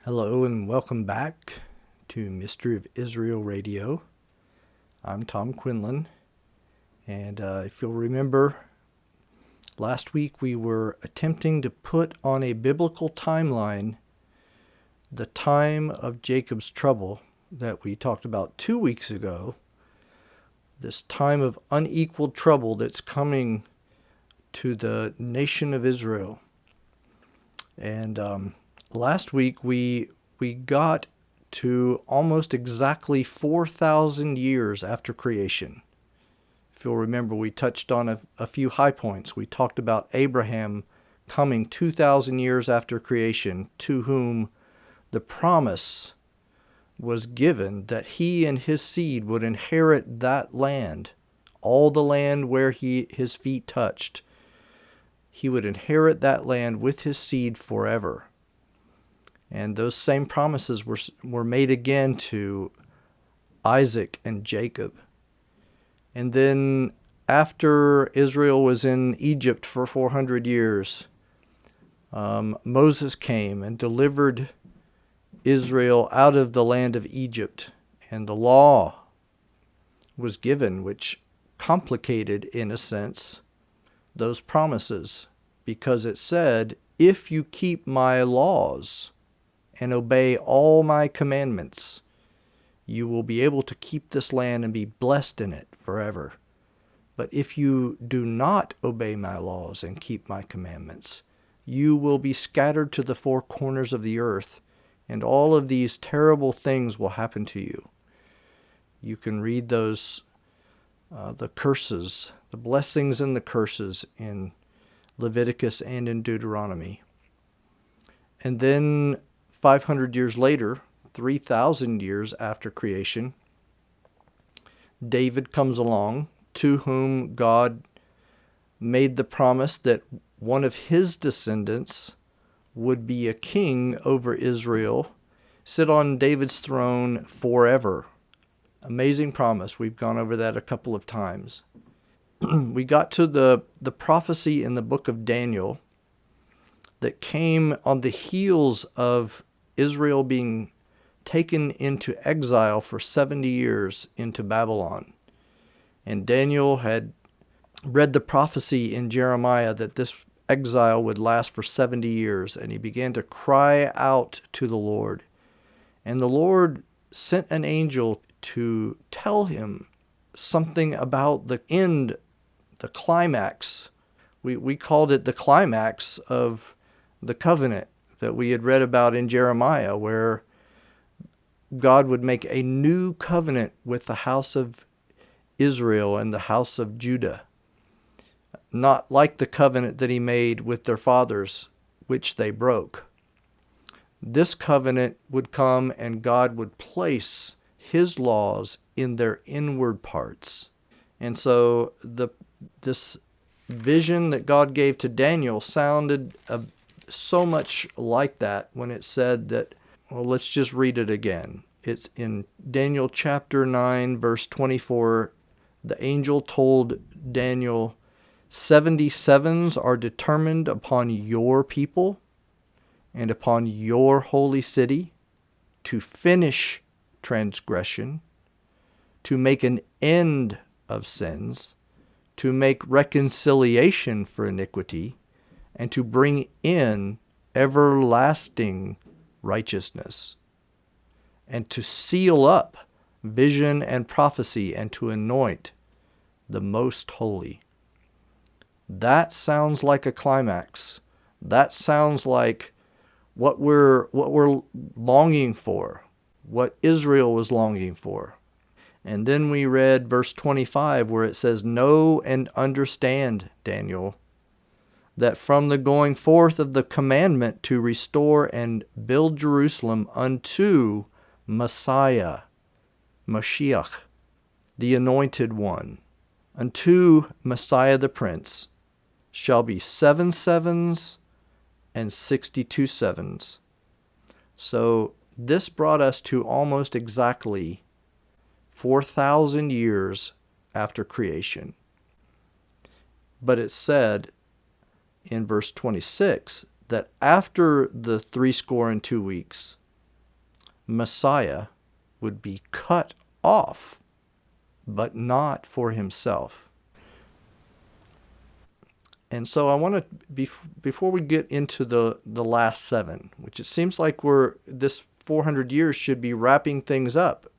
Hello and welcome back to Mystery of Israel Radio. I'm Tom Quinlan, and if you'll remember, last week we were attempting to put on a biblical timeline the time of Jacob's trouble that we talked about 2 weeks ago, this time of unequaled trouble that's coming to the nation of Israel. And last week we got to almost exactly 4,000 years after creation. If you'll remember, we touched on a few high points. We talked about Abraham coming 2,000 years after creation, to whom the promise was given that he and his seed would inherit that land, all the land where his feet touched. He would inherit that land with his seed forever. And those same promises were made again to Isaac and Jacob. And then after Israel was in Egypt for 400 years, Moses came and delivered Israel out of the land of Egypt. And the law was given, which complicated, in a sense, those promises, because it said, if you keep my laws and obey all my commandments, you will be able to keep this land and be blessed in it forever. But if you do not obey my laws and keep my commandments, you will be scattered to the four corners of the earth, and all of these terrible things will happen to you. You can read those, the curses, the blessings and the curses in Leviticus and in Deuteronomy. And then 500 years later, 3,000 years after creation, David comes along, to whom God made the promise that one of his descendants would be a king over Israel, sit on David's throne forever. Amazing promise. We've gone over that a couple of times. We got to the prophecy in the book of Daniel that came on the heels of Israel being taken into exile for 70 years into Babylon. And Daniel had read the prophecy in Jeremiah that this exile would last for 70 years, and he began to cry out to the Lord. And the Lord sent an angel to tell him something about the end, the climax. We called it the climax of the covenant that we had read about in Jeremiah, where God would make a new covenant with the house of Israel and the house of Judah, not like the covenant that he made with their fathers, which they broke. This covenant would come, and God would place his laws in their inward parts. And so this vision that God gave to Daniel sounded so much like that when it said that, well, let's just read it again. It's in Daniel chapter 9, verse 24. The angel told Daniel, 77s are determined upon your people and upon your holy city to finish transgression, to make an end of sins, to make reconciliation for iniquity, and to bring in everlasting righteousness, and to seal up vision and prophecy, and to anoint the most holy. That sounds like a climax. That sounds like what we're longing for, what Israel was longing for. And then we read verse 25, where it says, know and understand, Daniel, that from the going forth of the commandment to restore and build Jerusalem unto Messiah, Mashiach, the anointed one, unto Messiah the Prince, shall be 7 sevens and 62 sevens. So this brought us to almost exactly 4,000 years after creation. But it said in verse 26 that after the 62 weeks, Messiah would be cut off, but not for himself. And so I want to, before we get into the last 7, which it seems like this 400 years should be wrapping things up,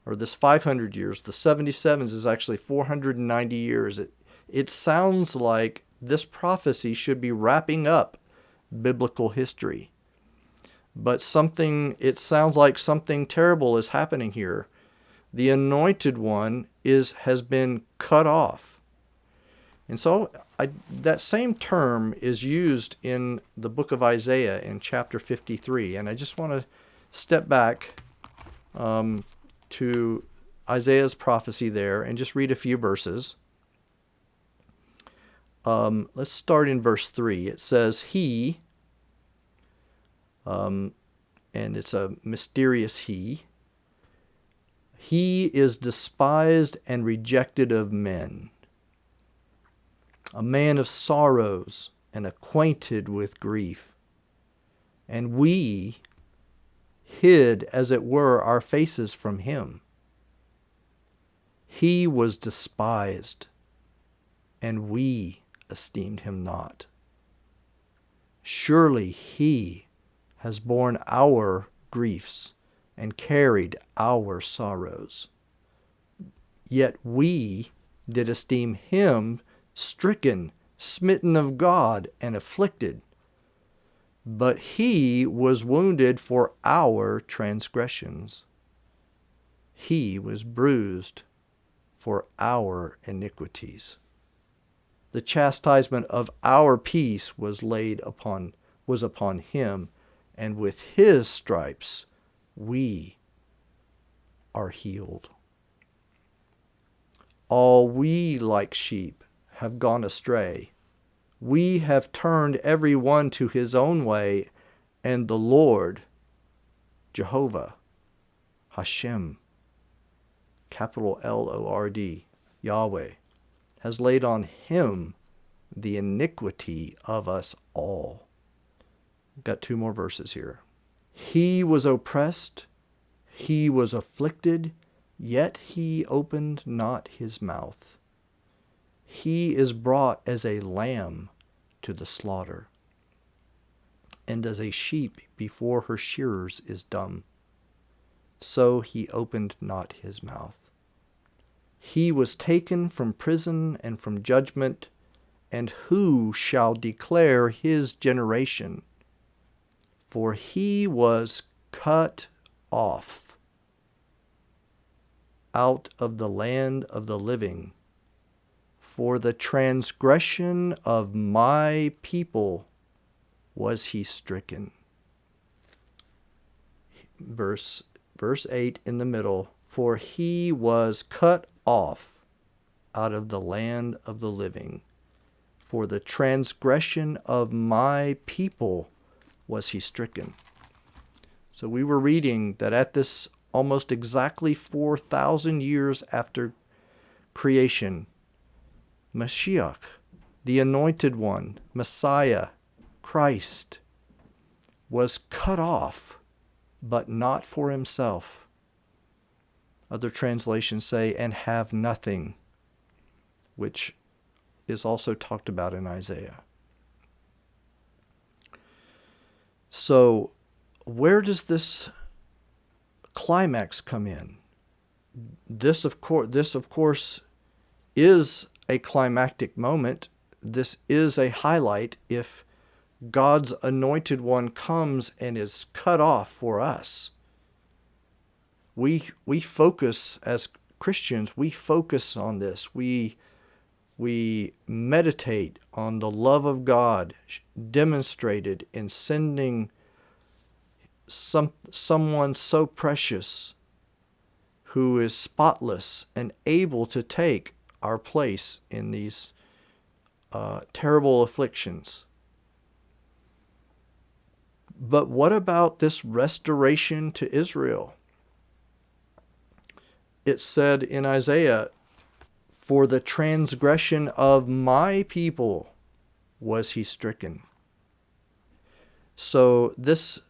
or this 500 years, the 77s is actually 490 years. It sounds like this prophecy should be wrapping up biblical history. But it sounds like something terrible is happening here. The anointed one has been cut off. And so that same term is used in the book of Isaiah in chapter 53. And I just want to step back to Isaiah's prophecy there and just read a few verses. Let's start in verse 3. It says, He, and it's a mysterious He is despised and rejected of men, a man of sorrows and acquainted with grief. And we hid, as it were, our faces from him. He was despised, and we esteemed him not. Surely he has borne our griefs and carried our sorrows. Yet we did esteem him stricken, smitten of God, and afflicted. But he was wounded for our transgressions. He was bruised for our iniquities. The chastisement of our peace was upon him, and with his stripes we are healed. All we like sheep have gone astray. We have turned every one to his own way, and the Lord, Jehovah, Hashem, capital Lord, Yahweh, has laid on him the iniquity of us all. Got 2 more verses here. He was oppressed, he was afflicted, yet he opened not his mouth. He is brought as a lamb to the slaughter, and as a sheep before her shearers is dumb. So he opened not his mouth. He was taken from prison and from judgment, and who shall declare his generation? For he was cut off out of the land of the living. For the transgression of my people was he stricken. Verse 8 in the middle. For he was cut off out of the land of the living. For the transgression of my people was he stricken. So we were reading that at this almost exactly 4,000 years after creation, Mashiach, the anointed one, Messiah, Christ, was cut off, but not for himself. Other translations say, and have nothing, which is also talked about in Isaiah. So, where does this climax come in? This, of course, is a climactic moment. This is a highlight if God's anointed one comes and is cut off for us. We focus, as Christians, we focus on this. We meditate on the love of God demonstrated in sending someone so precious who is spotless and able to take our place in these terrible afflictions. But what about this restoration to Israel? It said in Isaiah, for the transgression of my people was he stricken. So this,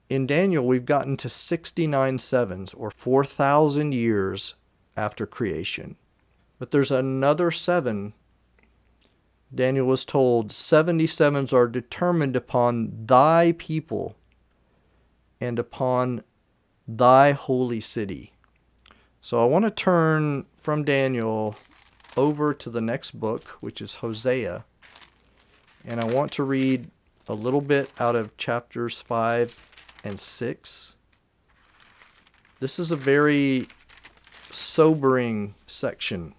in Daniel, we've gotten to 69 sevens, or 4,000 years after creation. But there's another 7. Daniel was told 77s are determined upon thy people and upon thy holy city. So I want to turn from Daniel over to the next book, which is Hosea. And I want to read a little bit out of chapters 5 and 6. This is a very sobering section,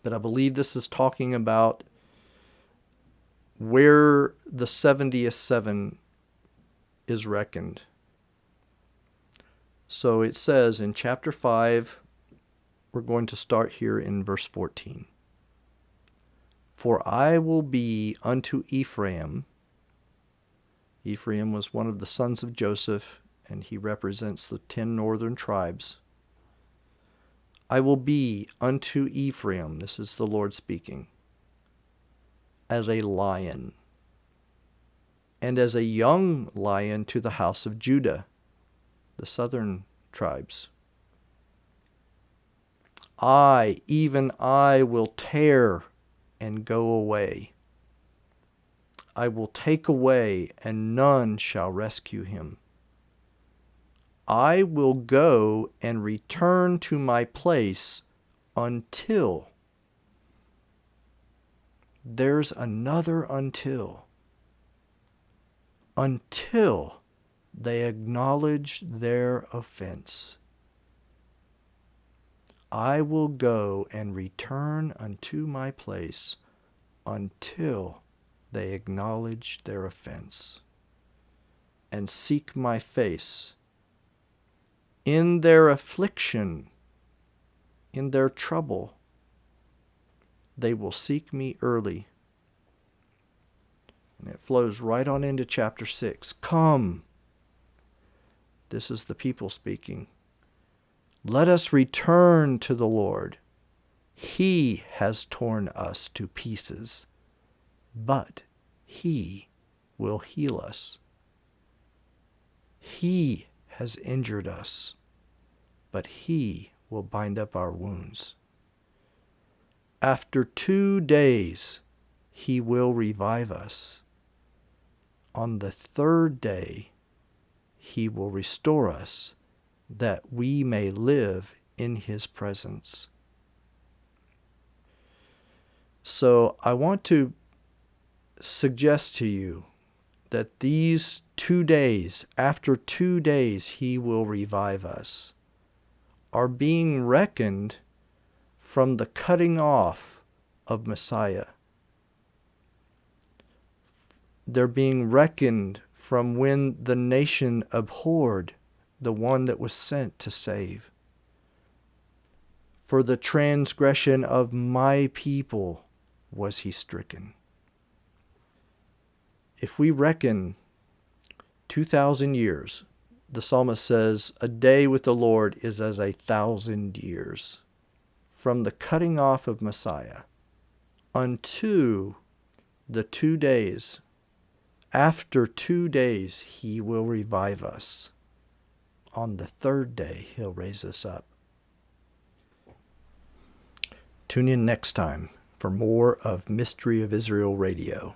but I believe this is talking about where the 70th 7 is reckoned. So it says in chapter 5, we're going to start here in verse 14. For I will be unto Ephraim. Ephraim was one of the sons of Joseph, and he represents the 10 northern tribes. I will be unto Ephraim, this is the Lord speaking, as a lion, and as a young lion to the house of Judah, the southern tribes. I, even I, will tear and go away. I will take away, and none shall rescue him. I will go and return to my place until. There's another until. Until they acknowledge their offense. I will go and return unto my place until they acknowledge their offense and seek my face. In their affliction, in their trouble, they will seek me early. And it flows right on into chapter 6. Come. This is the people speaking. Let us return to the Lord. He has torn us to pieces, but He will heal us. He has injured us, but He will bind up our wounds. After 2 days, He will revive us. On the 3rd day, He will restore us, that we may live in His presence. So I want to suggest to you that these 2 days, after 2 days He will revive us, are being reckoned from the cutting off of Messiah. They're being reckoned from when the nation abhorred the one that was sent to save. For the transgression of my people was He stricken. If we reckon 2,000 years, the psalmist says, a day with the Lord is as 1,000 years. From the cutting off of Messiah unto the 2 days, after 2 days, He will revive us. On the 3rd day, He'll raise us up. Tune in next time for more of Mystery of Israel Radio.